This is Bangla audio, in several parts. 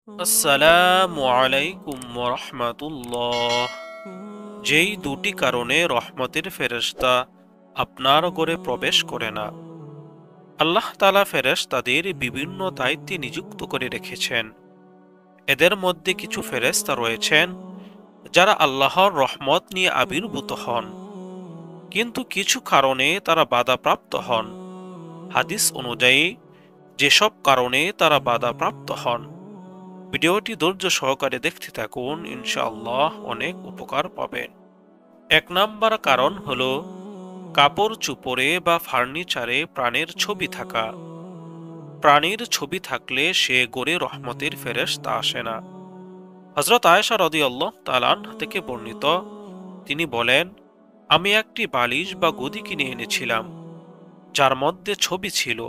আসসালামু আলাইকুম রাহমাতুল্লাহ। যেই দুটি কারণে রহমতের ফেরেশতা আপনার ঘরে প্রবেশ করে না, আল্লাহ তাআলা ফেরেশতাদের বিভিন্ন দায়িত্বে নিযুক্ত করে রেখেছেন। এদের মধ্যে কিছু ফেরেশতা রয়েছেন যারা আল্লাহর রহমত নিয়ে আবির্ভূত হন, কিন্তু কিছু কারণে তারা বাধাপ্রাপ্ত হন। হাদিস অনুযায়ী যেসব কারণে তারা বাধাপ্রাপ্ত হন, ভিডিওটি ধৈর্য সহকারে দেখতে থাকুন, ইনশাআল্লাহ অনেক উপকার পাবেন। এক নাম্বার কারণ হলো কাপড় চোপড়ে বা ফার্নিচারে প্রাণের ছবি থাকা। প্রাণীর ছবি থাকলে সে ঘরে রহমতের ফেরেশতা আসে না। হযরত আয়েশা রাদিয়াল্লাহু তাআলা আনহা থেকে বর্ণিত, তিনি বলেন, আমি একটি বালিশ বা গদি কিনে এনেছিলাম যার মধ্যে ছবি ছিল।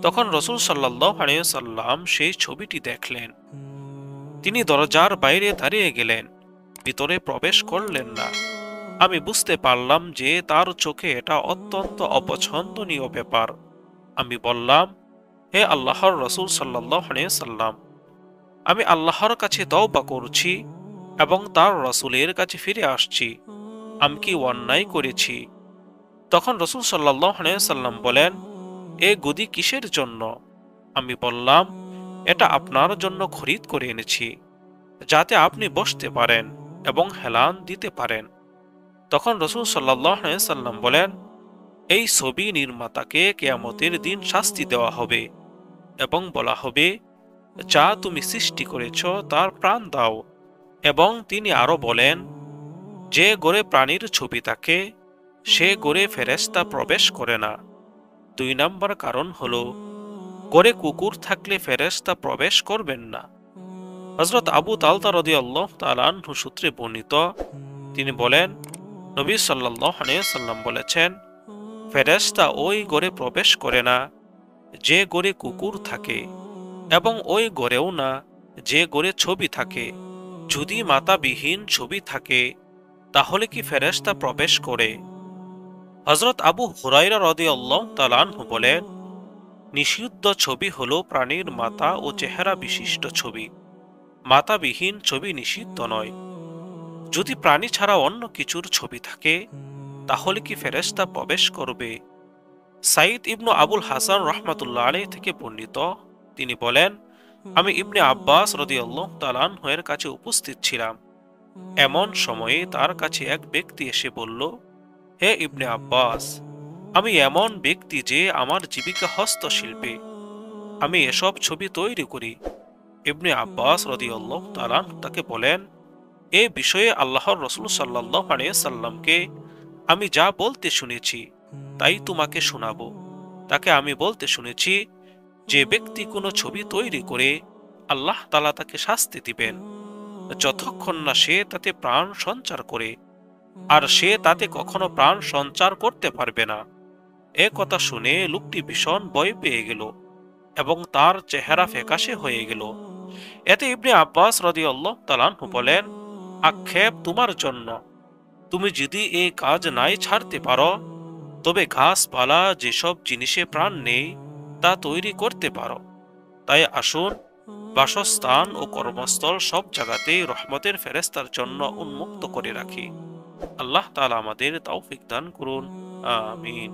তখন রাসূল সাল্লাল্লাহু আলাইহি ওয়াসাল্লাম সেই ছবিটি দেখলেন। তিনি দরজার বাইরে দাঁড়িয়ে গেলেন, ভিতরে প্রবেশ করলেন না। আমি বুঝতে পারলাম যে তার চোখে এটা অত্যন্ত অপছন্দনীয় ব্যাপার। আমি বললাম, হে আল্লাহর রাসূল সাল্লাল্লাহু আলাইহি সাল্লাম, আমি আল্লাহর কাছে তওবা করছি এবং তার রাসূলের কাছে ফিরে আসছি। আমি কি অন্যায় করেছি? তখন রাসূল সাল্লাল্লাহু আলাইহি সাল্লাম বলেন, এ গদি কিসের জন্য? আমি বললাম, এটা আপনার জন্য খরিদ করে এনেছি, যাতে আপনি বসতে পারেন এবং হেলান দিতে পারেন। তখন রাসূল সাল্লাল্লাহু আলাইহি সাল্লাম বলেন, এই ছবি নির্মাতাকে কিয়ামতের দিন শাস্তি দেওয়া হবে এবং বলা হবে, যা তুমি সৃষ্টি করেছ তার প্রাণ দাও। এবং তিনি আরো বলেন, যে ঘরে প্রাণীর ছবি থাকে সে ঘরে ফেরেশতা প্রবেশ করে না। দুই নম্বর কারণ হলো ঘরে কুকুর থাকলে ফেরেশতা প্রবেশ করবেন না। হযরত আবু তালতা রাদিয়াল্লাহু তাআলা আনহু সূত্রে বর্ণিত, তিনি বলেন, নবী সাল্লাল্লাহু আলাইহি সাল্লাম বলেছেন, ফেরেশতা ওই ঘরে প্রবেশ করে না যে ঘরে কুকুর থাকে, এবং ওই ঘরেও না যে ঘরে ছবি থাকে। যদি মাতাবিহীন ছবি থাকে তাহলে কি ফেরেশতা প্রবেশ করে? হযরত আবু হুরায়রা রাদিয়াল্লাহু তাআলা আনহু বলেন, নিষিদ্ধ ছবি হলো প্রাণীর মাথা ও চেহারা বিশিষ্ট ছবি। মাতাবিহীন ছবি নিষিদ্ধ নয়। যদি প্রাণী ছাড়া অন্য কিছুর ছবি থাকে তাহলে কি ফেরেশতা প্রবেশ করবে? সাইদ ইবনু আবুল হাসান রাহমাতুল্লাহ আলাইহি থেকে বর্ণিত, তিনি বলেন, আমি ইবনে আব্বাস রাদিয়াল্লাহু তাআলা আনহু এর কাছে উপস্থিত ছিলাম। এমন সময়ে তার কাছে এক ব্যক্তি এসে বলল, হে ইবনে আব্বাস, আমি এমন ব্যক্তি যে আমার জীবিকা হস্তশিল্পে। আমি এসব ছবি তৈরি করি। ইবনে আব্বাস রাদিয়াল্লাহু তাআলা আনহু তাকে বলেন, এ বিষয়ে আল্লাহর রাসূল সাল্লাল্লাহু আলাইহি সাল্লামকে আমি যা বলতে শুনেছি তাই তোমাকে শোনাবো। তাকে আমি বলতে শুনেছি, যে ব্যক্তি কোনো ছবি তৈরি করে আল্লাহ তাআলা তাকে শাস্তি দিবেন যতক্ষণ না সে তাতে প্রাণ সঞ্চার করে, আর সে তাতে কখনো প্রাণ সঞ্চার করতে পারবে না। এ কথা শুনে লোকটি ভীষণ ভয় পেয়ে গেল এবং তার চেহারা ফ্যাকাশে হয়ে গেল। এতে ইবনে আব্বাস রাদিয়াল্লাহু তাআলা আনহু বলেন, আক্ষেপ তোমার জন্য। তুমি যদি এই কাজ নাই ছাড়তে পারো, তবে গাছপালা যেসব জিনিসে প্রাণ নেই তা তৈরি করতে পারো। তাই আসুন, বাসস্থান ও কর্মস্থল সব জায়গাতেই রহমতের ফেরেশতার জন্য উন্মুক্ত করে রাখি। আল্লাহ তাআলা আমাদের তৌফিক দান করুন। আমিন।